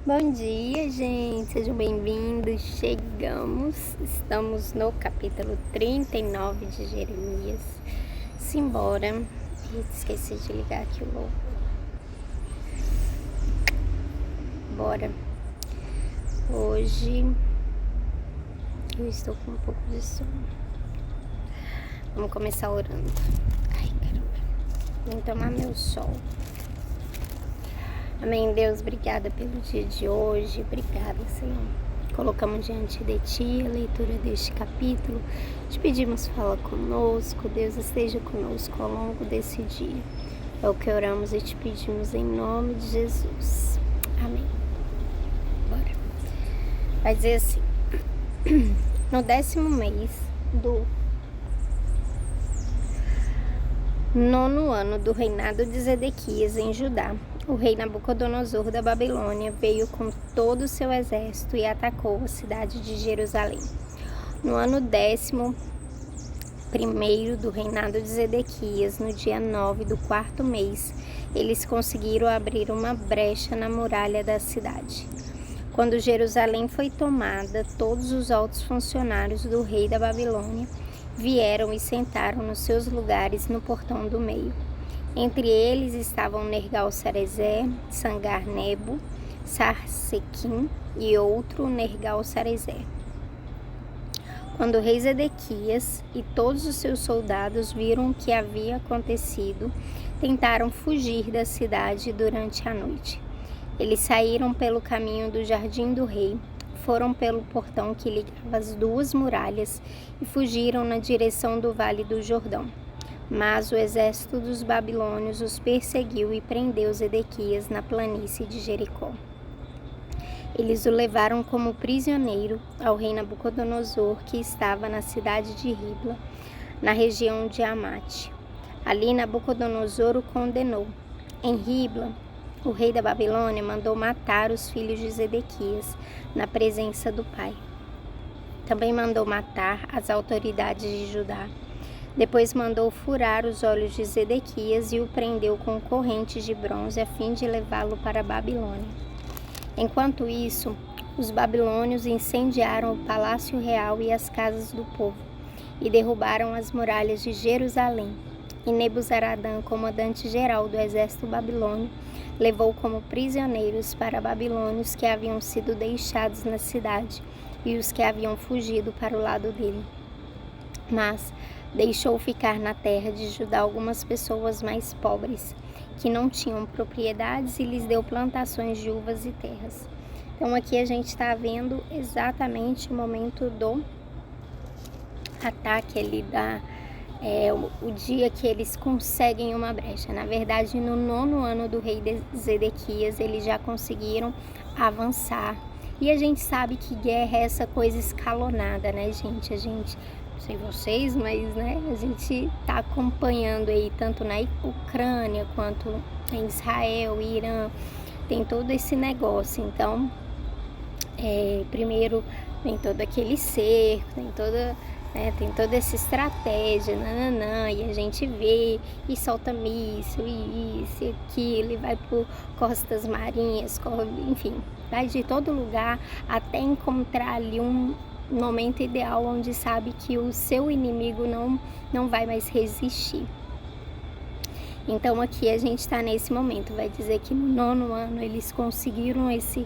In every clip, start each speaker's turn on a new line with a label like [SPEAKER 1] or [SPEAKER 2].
[SPEAKER 1] Bom dia, gente, sejam bem-vindos. Estamos no capítulo 39 de Jeremias. Simbora. Esqueci de ligar aqui o logo. Bora. Hoje eu estou com um pouco de sono. Vamos começar orando. Ai, caramba. Vem tomar meu sol. Amém, Deus, obrigada pelo dia de hoje, obrigada, Senhor. Colocamos diante de Ti a leitura deste capítulo, te pedimos, fala conosco, Deus esteja conosco ao longo desse dia. É o que oramos e te pedimos em nome de Jesus. Amém. Bora. Vai dizer assim, no 10º mês do 9º ano do reinado de Zedequias em Judá, o rei Nabucodonosor da Babilônia veio com todo o seu exército e atacou a cidade de Jerusalém. No ano 11º do reinado de Zedequias, no dia 9 do 4º mês, eles conseguiram abrir uma brecha na muralha da cidade. Quando Jerusalém foi tomada, todos os altos funcionários do rei da Babilônia vieram e sentaram nos seus lugares no portão do meio. Entre eles estavam Nergal-Sarezer, Sangar-Nebo, Sarsequim e outro Nergal-Sarezer. Quando o rei Zedequias e todos os seus soldados viram o que havia acontecido, tentaram fugir da cidade durante a noite. Eles saíram pelo caminho do jardim do rei, foram pelo portão que ligava as duas muralhas e fugiram na direção do Vale do Jordão. Mas o exército dos babilônios os perseguiu e prendeu Zedequias na planície de Jericó. Eles o levaram como prisioneiro ao rei Nabucodonosor, que estava na cidade de Ribla, na região de Amate. Ali Nabucodonosor o condenou. Em Ribla, o rei da Babilônia mandou matar os filhos de Zedequias na presença do pai. Também mandou matar as autoridades de Judá. Depois mandou furar os olhos de Zedequias e o prendeu com correntes de bronze a fim de levá-lo para a Babilônia. Enquanto isso, os babilônios incendiaram o palácio real e as casas do povo e derrubaram as muralhas de Jerusalém. E Nebuzaradã, comandante-geral do exército babilônio, levou como prisioneiros para babilônios que haviam sido deixados na cidade e os que haviam fugido para o lado dele. Mas deixou ficar na terra de Judá algumas pessoas mais pobres, que não tinham propriedades, e lhes deu plantações de uvas e terras. Então aqui a gente está vendo exatamente o momento do ataque ali, o dia que eles conseguem uma brecha. Na verdade, no 9º ano do rei Zedequias, eles já conseguiram avançar. E a gente sabe que guerra é essa coisa escalonada, né, gente? Não sei vocês, mas né, a gente tá acompanhando aí tanto na Ucrânia quanto em Israel, Irã, tem todo esse negócio. Então, primeiro vem todo aquele cerco, tem toda essa estratégia, e a gente vê e solta míssil, e isso e aquilo, e vai por costas marinhas, enfim, vai de todo lugar até encontrar ali um momento ideal onde sabe que o seu inimigo não vai mais resistir. Então aqui a gente está nesse momento, vai dizer que no 9º ano eles conseguiram esse...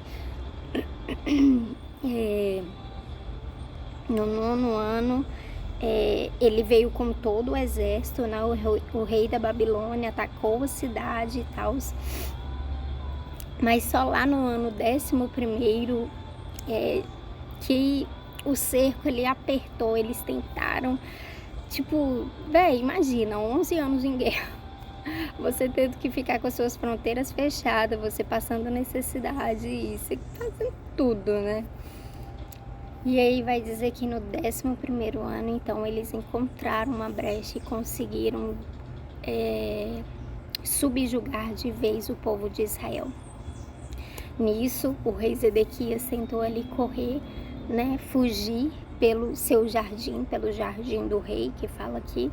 [SPEAKER 1] no 9º ano ele veio com todo o exército, né? O rei da Babilônia atacou a cidade e tal, mas só lá no ano 11º que o cerco ele apertou. Eles tentaram, imagina, 11 anos em guerra, você tendo que ficar com as suas fronteiras fechadas, você passando necessidade e você fazendo tudo, né? E aí vai dizer que no 11º ano, então, eles encontraram uma brecha e conseguiram subjugar de vez o povo de Israel. Nisso, o rei Zedequias tentou ali correr, né, fugir pelo seu jardim, pelo jardim do rei, que fala aqui.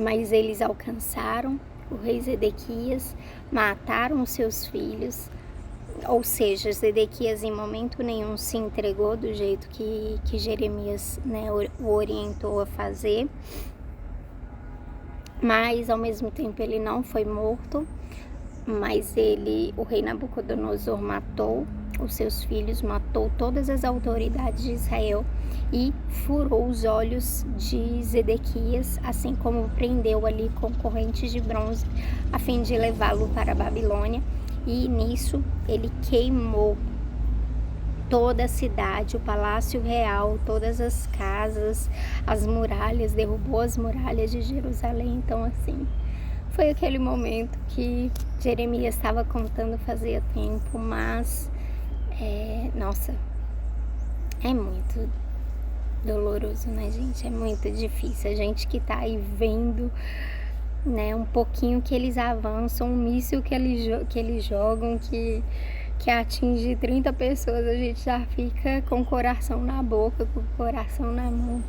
[SPEAKER 1] Mas eles alcançaram o rei Zedequias, mataram os seus filhos, ou seja, Zedequias em momento nenhum se entregou do jeito que Jeremias, né, o orientou a fazer, mas ao mesmo tempo ele não foi morto, mas o rei Nabucodonosor matou os seus filhos, matou todas as autoridades de Israel e furou os olhos de Zedequias, assim como prendeu ali com correntes de bronze a fim de levá-lo para a Babilônia. E nisso ele queimou toda a cidade, o palácio real, todas as casas, as muralhas, derrubou as muralhas de Jerusalém. Então assim, foi aquele momento que Jeremias estava contando fazia tempo, mas nossa, é muito doloroso, né, gente? É muito difícil. A gente que tá aí vendo, né, um pouquinho que eles avançam, um míssil que eles jogam, que atinge 30 pessoas, a gente já fica com o coração na boca, com o coração na mão.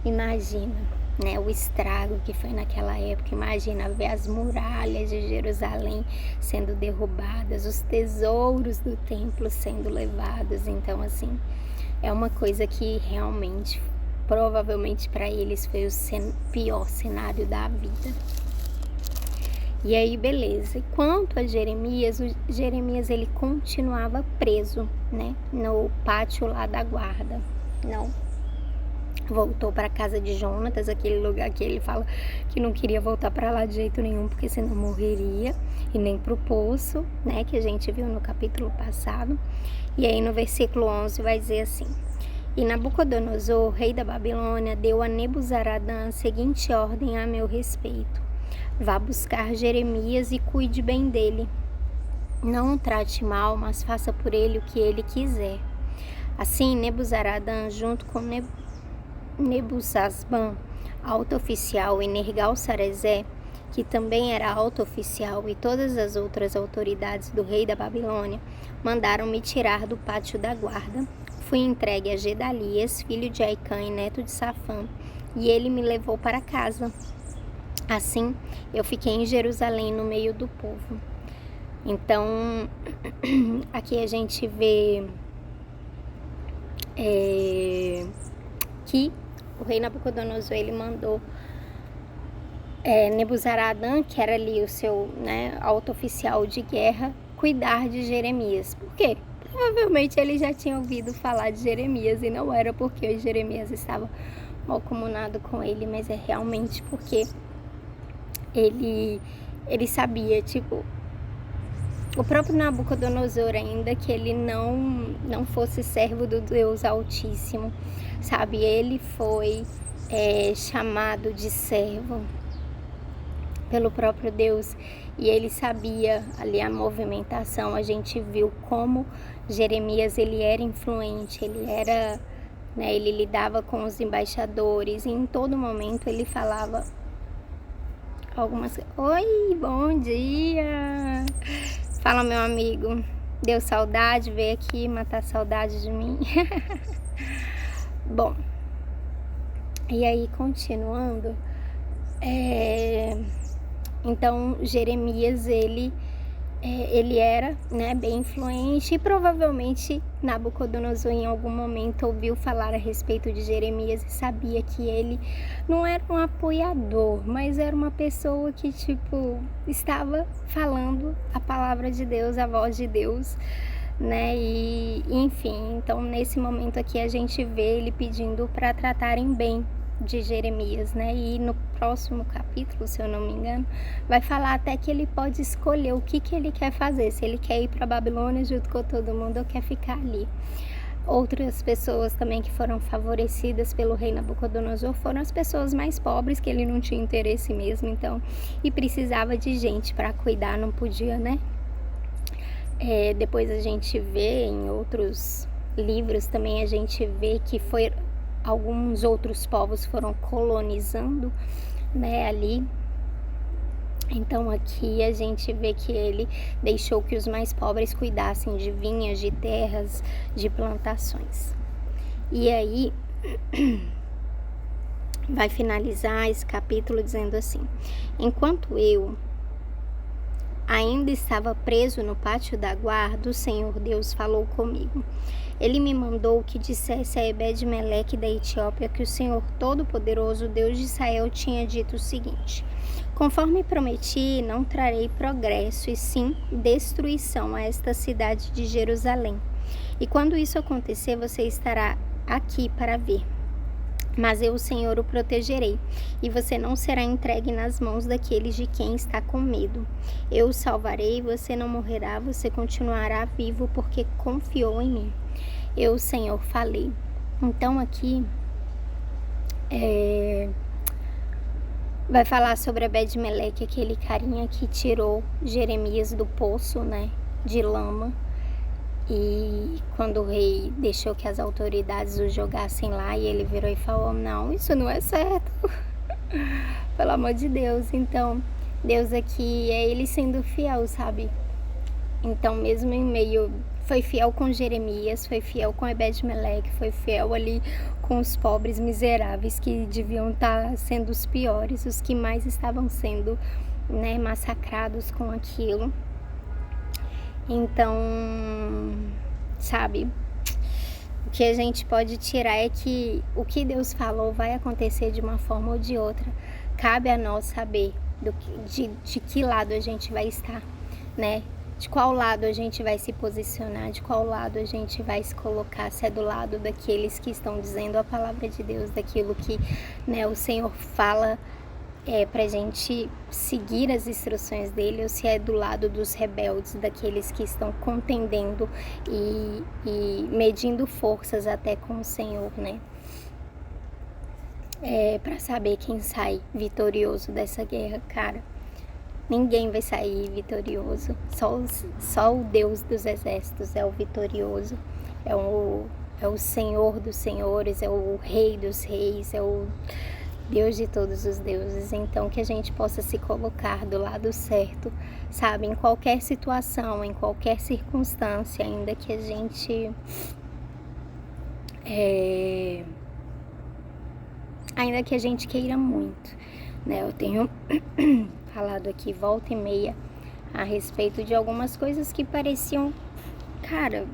[SPEAKER 1] Imagina, né, o estrago que foi naquela época. Imagina ver as muralhas de Jerusalém sendo derrubadas, os tesouros do templo sendo levados. Então assim, é uma coisa que realmente, provavelmente para eles foi o pior cenário da vida. E aí, beleza. E quanto a Jeremias, ele continuava preso, né, no pátio lá da guarda. Não voltou para a casa de Jonatas, aquele lugar que ele fala que não queria voltar para lá de jeito nenhum, porque senão morreria, e nem pro poço, né, que a gente viu no capítulo passado. E aí no versículo 11 vai dizer assim: e Nabucodonosor, rei da Babilônia, deu a Nebuzaradã a seguinte ordem a meu respeito: vá buscar Jeremias e cuide bem dele. Não o trate mal, mas faça por ele o que ele quiser. Assim, Nebuzaradã, junto com Nebuzasban, alto oficial, e Nergal-Sarezer, que também era alto oficial, e todas as outras autoridades do rei da Babilônia, mandaram me tirar do pátio da guarda. Fui entregue a Gedalias, filho de Aicã e neto de Safã, e ele me levou para casa. Assim, eu fiquei em Jerusalém, no meio do povo. Então, aqui a gente vê que o rei Nabucodonosor, ele mandou Nebuzaradã, que era ali o seu, né, alto oficial de guerra, cuidar de Jeremias. Por quê? Provavelmente ele já tinha ouvido falar de Jeremias, e não era porque Jeremias estava mal comunado com ele, mas é realmente porque ele sabia, tipo, o próprio Nabucodonosor, ainda que ele não fosse servo do Deus Altíssimo, sabe, ele foi chamado de servo pelo próprio Deus, e ele sabia ali a movimentação. A gente viu como Jeremias, ele era influente, ele era, né, ele lidava com os embaixadores, e em todo momento ele falava algumas... Oi, bom dia! Fala, meu amigo, deu saudade? Veio aqui matar a saudade de mim. Bom, e aí continuando, então Jeremias, ele era, né, bem influente, e provavelmente Nabucodonosor em algum momento ouviu falar a respeito de Jeremias e sabia que ele não era um apoiador, mas era uma pessoa que, tipo, estava falando a palavra de Deus, a voz de Deus, né, e enfim. Então nesse momento aqui a gente vê ele pedindo para tratarem bem de Jeremias, né? E no próximo capítulo, se eu não me engano, vai falar até que ele pode escolher o que ele quer fazer, se ele quer ir para a Babilônia junto com todo mundo ou quer ficar ali. Outras pessoas também que foram favorecidas pelo rei Nabucodonosor foram as pessoas mais pobres, que ele não tinha interesse mesmo, então, e precisava de gente para cuidar, não podia, né? Depois a gente vê em outros livros também, a gente vê que alguns outros povos foram colonizando, né, ali. Então aqui a gente vê que ele deixou que os mais pobres cuidassem de vinhas, de terras, de plantações. E aí vai finalizar esse capítulo dizendo assim: enquanto eu, ainda estava preso no pátio da guarda, o Senhor Deus falou comigo. Ele me mandou que dissesse a Ebed-Meleque da Etiópia que o Senhor Todo-Poderoso, Deus de Israel, tinha dito o seguinte: conforme prometi, não trarei progresso, e sim destruição a esta cidade de Jerusalém. E quando isso acontecer, você estará aqui para ver. Mas eu, o Senhor, o protegerei, e você não será entregue nas mãos daqueles de quem está com medo. Eu o salvarei, você não morrerá, você continuará vivo, porque confiou em mim. Eu, o Senhor, falei. Então aqui vai falar sobre Ebed-Meleque, aquele carinha que tirou Jeremias do poço, né, de lama. E quando o rei deixou que as autoridades o jogassem lá, e ele virou e falou: não, isso não é certo. Pelo amor de Deus. Então, Deus aqui é ele sendo fiel, sabe? Então, mesmo em meio, foi fiel com Jeremias, foi fiel com Ebed-Meleque, foi fiel ali com os pobres miseráveis que deviam estar sendo os piores, os que mais estavam sendo, né, massacrados com aquilo. Então, sabe, o que a gente pode tirar é que o que Deus falou vai acontecer de uma forma ou de outra. Cabe a nós saber de que lado a gente vai estar, né? De qual lado a gente vai se posicionar, de qual lado a gente vai se colocar, se é do lado daqueles que estão dizendo a palavra de Deus, daquilo que, né, o Senhor fala pra gente seguir as instruções dele, ou se é do lado dos rebeldes, daqueles que estão contendendo e medindo forças até com o Senhor, né? Para saber quem sai vitorioso dessa guerra, cara. Ninguém vai sair vitorioso, só o Deus dos exércitos é o vitorioso, é o Senhor dos senhores, é o Rei dos reis, é o Deus de todos os deuses. Então, que a gente possa se colocar do lado certo, sabe? Em qualquer situação, em qualquer circunstância, ainda que a gente queira muito, né? Eu tenho falado aqui volta e meia a respeito de algumas coisas que pareciam, cara,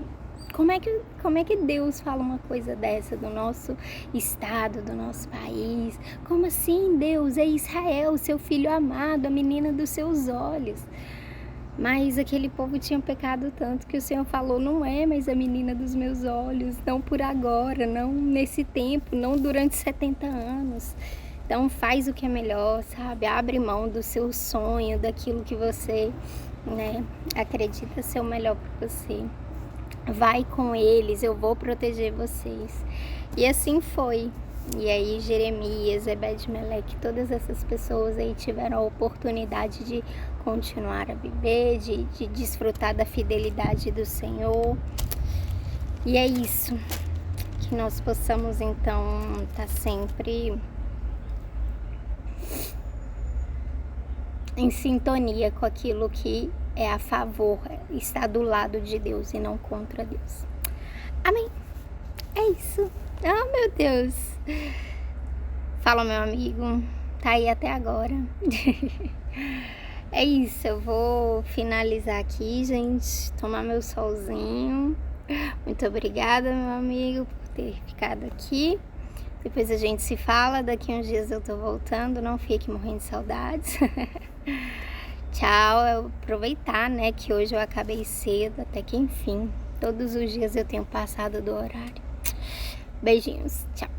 [SPEAKER 1] como é que Deus fala uma coisa dessa do nosso estado, do nosso país? Como assim, Deus? É Israel, seu filho amado, a menina dos seus olhos. Mas aquele povo tinha pecado tanto que o Senhor falou: não é mais a menina dos meus olhos, não por agora, não nesse tempo, não durante 70 anos. Então faz o que é melhor, sabe? Abre mão do seu sonho, daquilo que você, né, acredita ser o melhor para você. Vai com eles, eu vou proteger vocês. E assim foi. E aí Jeremias, Ebed-Meleque, todas essas pessoas aí tiveram a oportunidade de continuar a viver, de desfrutar da fidelidade do Senhor. E é isso. Que nós possamos então estar sempre em sintonia com aquilo que é a favor, está do lado de Deus e não contra Deus. Amém. É isso. Oh, meu Deus. Fala, meu amigo. Tá aí até agora. É isso. Eu vou finalizar aqui, gente. Tomar meu solzinho. Muito obrigada, meu amigo, por ter ficado aqui. Depois a gente se fala. Daqui uns dias eu tô voltando. Não fique morrendo de saudades. Tchau. Eu vou aproveitar, né, que hoje eu acabei cedo, até que enfim. Todos os dias eu tenho passado do horário. Beijinhos. Tchau.